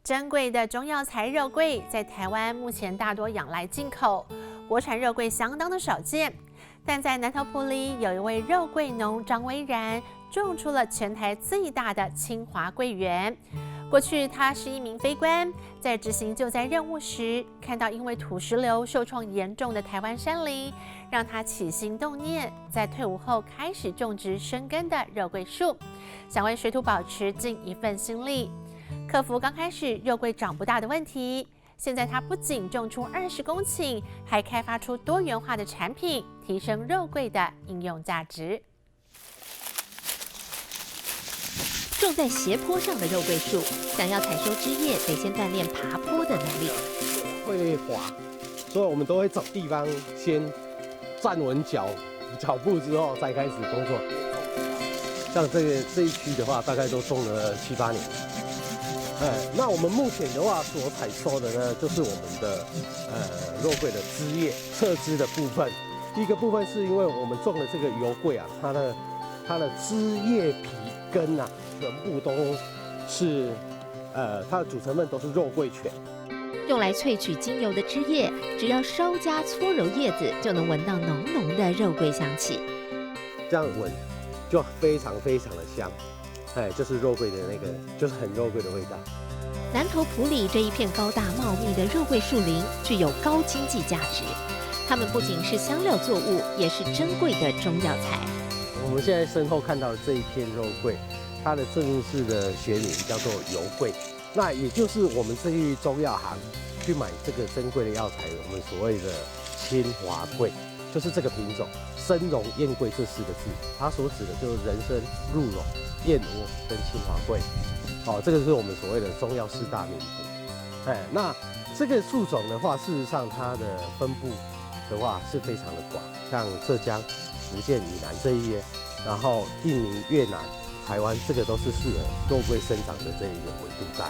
珍贵的中药材肉桂在台湾目前大多仰赖进口，国产肉桂相当的少见。但在南投埔里有一位肉桂农张威然种出了全台最大的清华桂园。过去他是一名飞官，在执行救灾任务时，看到因为土石流受创严重的台湾山林，让他起心动念，在退伍后开始种植生根的肉桂树，想为水土保持尽一份心力。克服刚开始肉桂长不大的问题，现在他不仅种出20公顷，还开发出多元化的产品，提升肉桂的应用价值。种在斜坡上的肉桂树，想要采收枝叶，得先锻炼爬坡的能力。会滑，所以我们都会找地方先站稳脚步之后，再开始工作。像这一区的话，大概都种了7、8年。那我们目前的话所采收的呢，就是我们的肉桂的枝叶、侧枝的部分。第一个部分是因为我们种的这个油桂啊，它的枝叶、皮、根啊，全部都是它的主成分都是肉桂醛。用来萃取精油的枝叶，只要稍加搓揉叶子，就能闻到浓浓的肉桂香气。这样闻就非常非常的香。就是肉桂的那个，就是很肉桂的味道。南投埔里这一片高大茂密的肉桂树林具有高经济价值，它们不仅是香料作物，也是珍贵的中药材。我们现在身后看到的这一片肉桂，它的正式的学名叫做油桂，那也就是我们去中药行去买这个珍贵的药材，我们所谓的清华桂，就是这个品种。生茸燕桂这4个字，它所指的就是人参、鹿茸、燕窝跟清华桂。这个是我们所谓的中药4大名捕。那这个树种的话，事实上它的分布的话是非常的广，像浙江、福建以南这一些，然后印尼、越南、台湾，这个都是适合肉桂生长的这一个纬度带。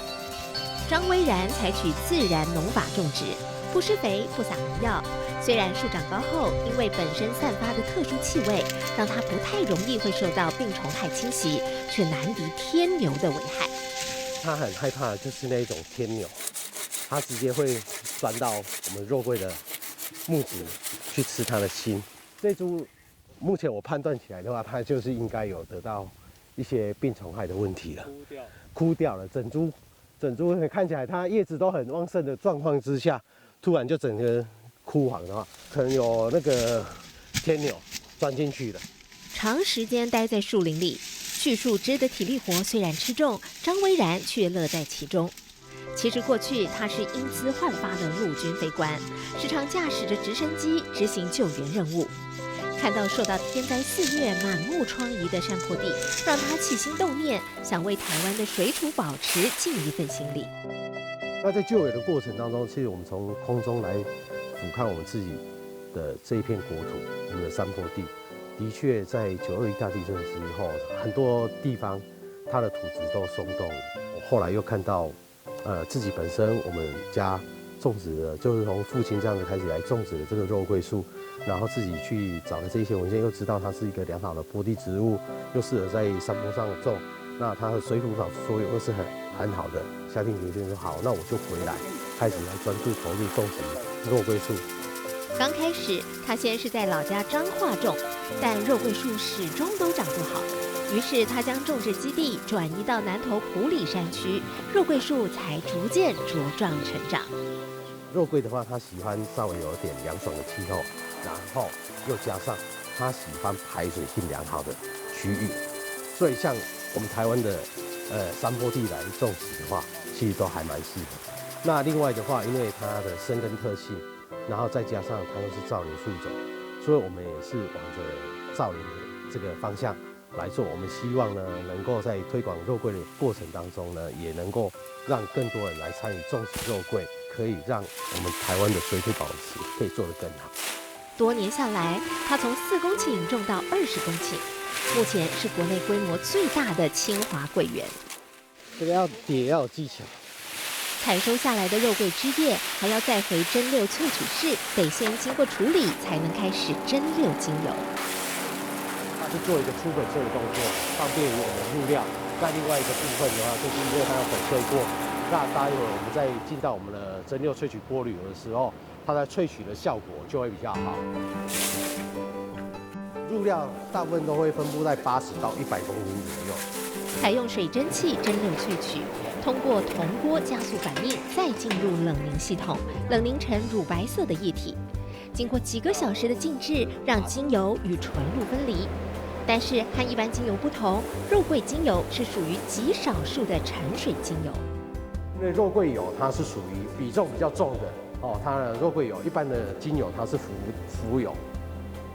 张威然采取自然农法种植，不施肥，不撒农药。虽然树长高后，因为本身散发的特殊气味，让它不太容易会受到病虫害侵袭，却难敌天牛的危害。它很害怕的就是那种天牛，它直接会钻到我们肉桂的木质去吃它的心。这株目前我判断起来的话，它就是应该有得到一些病虫害的问题了，枯掉了，整株看起来它叶子都很旺盛的状况之下，突然就整个枯黄的话，可能有那个天牛钻进去了。长时间待在树林里，锯树枝的体力活虽然吃重，张威然却乐在其中。其实过去他是英姿焕发的陆军飞官，时常驾驶着直升机执行救援任务。看到受到天灾肆虐、满目疮痍的山坡地，让他起心动念，想为台湾的水土保持尽一份心力。那在救援的过程当中，其实我们从空中来俯瞰我们自己的这一片国土，我们的山坡地，的确在921大地震之后，很多地方它的土质都松动了。我后来又看到，自己本身我们家种植的，就是从父亲这样子开始来种植的这个肉桂树，然后自己去找了这些文献，又知道它是一个良好的坡地植物，又适合在山坡上种，那它的水土保持作用又是很好的。下定决心说好，那我就回来，开始来专注投入种植肉桂树。刚开始，他先是在老家彰化种，但肉桂树始终都长不好，于是他将种植基地转移到南投埔里山区，肉桂树才逐渐茁壮成长。肉桂的话，它喜欢稍微有点凉爽的气候，然后又加上它喜欢排水性良好的区域，所以像我们台湾的山坡地来种植的话，其实都还蛮适合。那另外的话，因为它的生根特性，然后再加上它又是造林树种，所以我们也是往着造林的这个方向来做。我们希望呢，能够在推广肉桂的过程当中呢，也能够让更多人来参与种植肉桂，可以让我们台湾的水土保持可以做得更好。多年下来，他从4公顷种到20公顷，目前是国内规模最大的清华桂园。这个要有技巧。采收下来的肉桂枝叶还要再回蒸馏萃取室，得先经过处理，才能开始蒸馏精油。它是做一个出粉色的动作，方便于我们入料。那另外一个部分的话，就是因为它要粉碎过，那待会我们在进到我们的蒸馏萃取锅里的时候，它的萃取的效果就会比较好。入料大部分都会分布在80到100公斤左右。采用水蒸气蒸馏萃取，通过铜锅加速反应，再进入冷凝系统，冷凝成乳白色的液体。经过几个小时的静置，让精油与纯露分离。但是和一般精油不同，肉桂精油是属于极少数的沉水精油。因为肉桂油它是属于比重比较重的哦，它的肉桂油一般的精油它是浮油，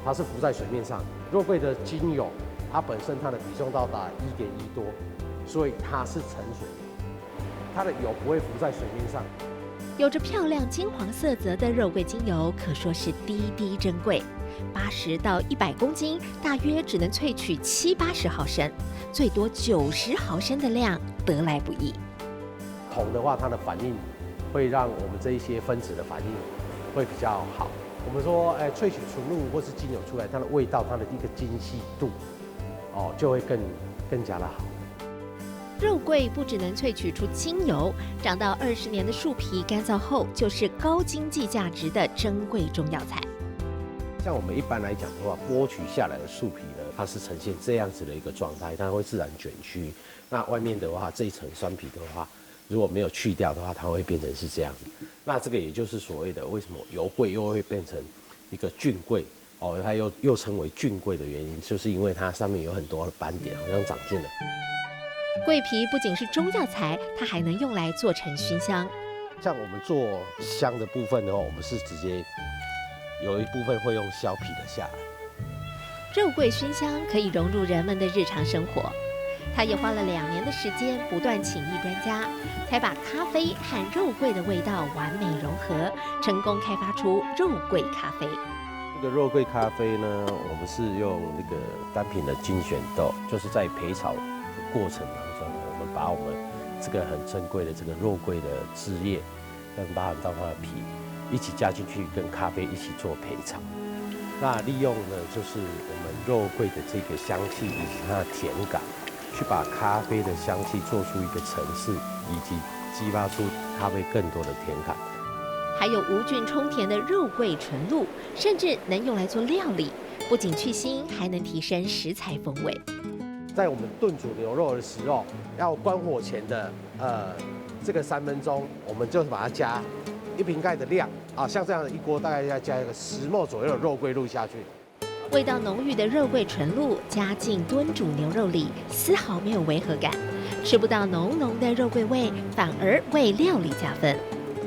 它是浮在水面上。肉桂的精油它本身它的比重到达1.1多，所以它是沉水，它的油不会浮在水面上。有着漂亮金黄色泽的肉桂精油可说是滴滴珍贵，80到100公斤，大约只能萃取70-80毫升，最多90毫升的量得来不易。铜的话，它的反应会让我们这一些分子的反应会比较好。我们说，萃取纯露或是精油出来，它的味道，它的一个精细度，哦，就会更加的好。肉桂不只能萃取出精油，长到20年的树皮干燥后，就是高经济价值的珍贵中药材。像我们一般来讲的话，剥取下来的树皮呢，它是呈现这样子的一个状态，它会自然卷曲。那外面的话，这一层酸皮的话，如果没有去掉的话，它会变成是这样子。那这个也就是所谓的为什么油桂又会变成一个菌桂哦，它又称为菌桂的原因，就是因为它上面有很多的斑点，好像长菌了。桂皮不仅是中药材，它还能用来做成熏香。像我们做香的部分的话，我们是直接有一部分会用削皮的下来。肉桂熏香可以融入人们的日常生活。他也花了2年的时间，不断请益专家，才把咖啡和肉桂的味道完美融合，成功开发出肉桂咖啡。这个肉桂咖啡呢，我们是用那个单品的精选豆，就是在焙炒的过程当中，我们把我们这个很珍贵的这个肉桂的枝叶跟包含到它的皮一起加进去，跟咖啡一起做焙炒。那利用呢，就是我们肉桂的这个香气以及它的甜感，去把咖啡的香气做出一个层次，以及激发出咖啡更多的甜感。还有无菌充甜的肉桂纯露，甚至能用来做料理，不仅去腥，还能提升食材风味。在我们炖煮牛肉的时候，要关火前的这个3分钟，我们就把它加1瓶盖的量啊，像这样的一锅大概要加一个10ml左右的肉桂露下去。味道浓郁的肉桂纯露加进炖煮牛肉里，丝毫没有违和感，吃不到浓浓的肉桂味，反而为料理加分。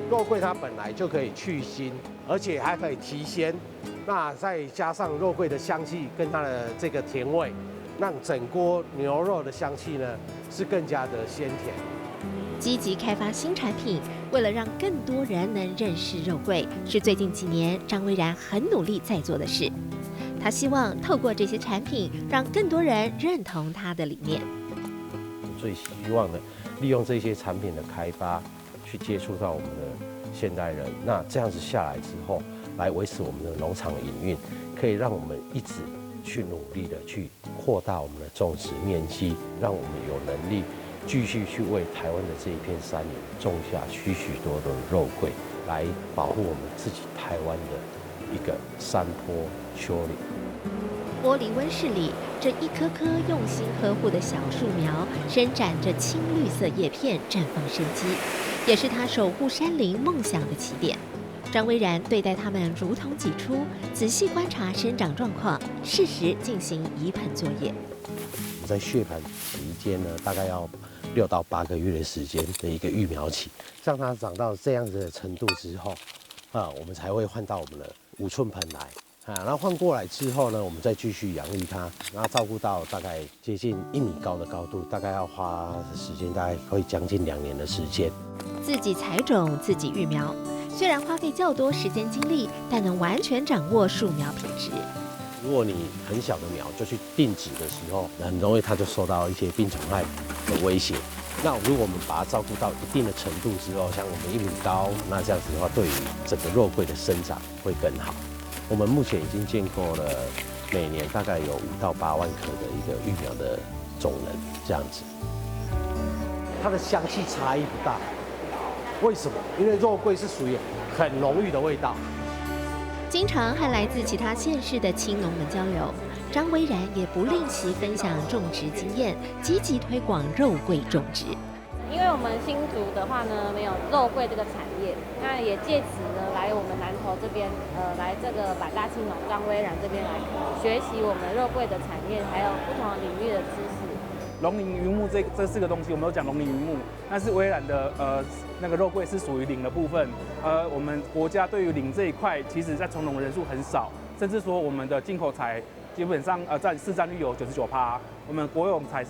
肉桂它本来就可以去腥，而且还可以提鲜，那再加上肉桂的香气跟它的这个甜味，让整锅牛肉的香气呢是更加的鲜甜。积极开发新产品，为了让更多人能认识肉桂，是最近几年张威然很努力在做的事。他希望透过这些产品，让更多人认同他的理念。最希望的利用这些产品的开发，去接触到我们的现代人，那这样子下来之后，来维持我们的农场营运，可以让我们一直去努力的去扩大我们的种植面积，让我们有能力继续去为台湾的这一片山林种下许多的肉桂，来保护我们自己台湾的一个山坡丘陵。玻璃温室里，这一颗颗用心呵护的小树苗，伸展着青绿色叶片，绽放生机，也是他守护山林梦想的起点。张威然对待它们如同己出，仔细观察生长状况，适时进行移盆作业。在血盆期间呢，大概要6到8个月的时间的一个育苗期，让它长到这样子的程度之后，我们才会换到我们的5寸盆来。然后换过来之后呢，我们再继续养育它，然后照顾到大概接近1米高的高度，大概要花的时间大概会将近2年的时间。自己采种，自己育苗，虽然花费较多时间精力，但能完全掌握树苗品质。如果你很小的苗就去定植的时候，很容易它就受到一些病虫害的威胁。那如果我们把它照顾到一定的程度之后，像我们1米高，那这样子的话，对于整个肉桂的生长会更好。我们目前已经建构了每年大概有5到8万棵的一个育苗的种人，这样子。它的香气差异不大，为什么？因为肉桂是属于很浓郁的味道。经常和来自其他县市的青农们交流，张威然也不吝惜分享种植经验，积极推广肉桂种植。因为我们新竹的话呢，没有肉桂这个产业，那也借此呢来我们南投这边，来这个百大青农张威然这边来学习我们肉桂的产业，还有不同的领域的知识。龙鳞云木这四个东西，我们都讲龙鳞云木，但是威然的那个肉桂是属于鳞的部分。我们国家对于鳞这一块，其实在从农人数很少，甚至说我们的进口材基本上市占率有99%，我们国有材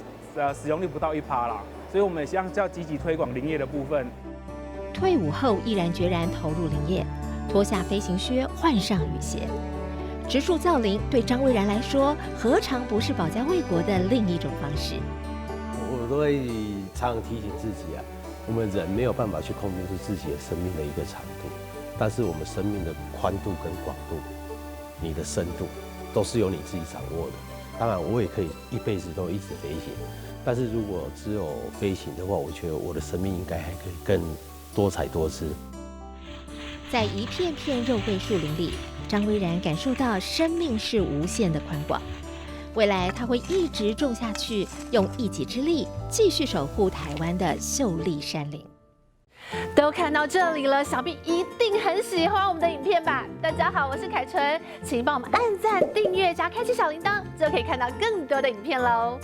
使用率不到1%啦。所以我们也希望要积极推广林业的部分。退伍后毅然决然投入林业，脱下飞行靴，换上雨鞋。植树造林对张威然来说，何尝不是保家卫国的另一种方式？我都会常常提醒自己啊，我们人没有办法去控制住自己的生命的一个长度，但是我们生命的宽度跟广度，你的深度，都是由你自己掌握的。当然，我也可以一辈子都一直飞行。但是如果只有飞行的话，我觉得我的生命应该还可以更多彩多姿。在一片片肉桂树林里，张威然感受到生命是无限的宽广。未来他会一直种下去，用一己之力继续守护台湾的秀丽山林。都看到这里了，想必一定很喜欢我们的影片吧？大家好，我是凯纯，请帮我们按赞、订阅加开启小铃铛，就可以看到更多的影片喽。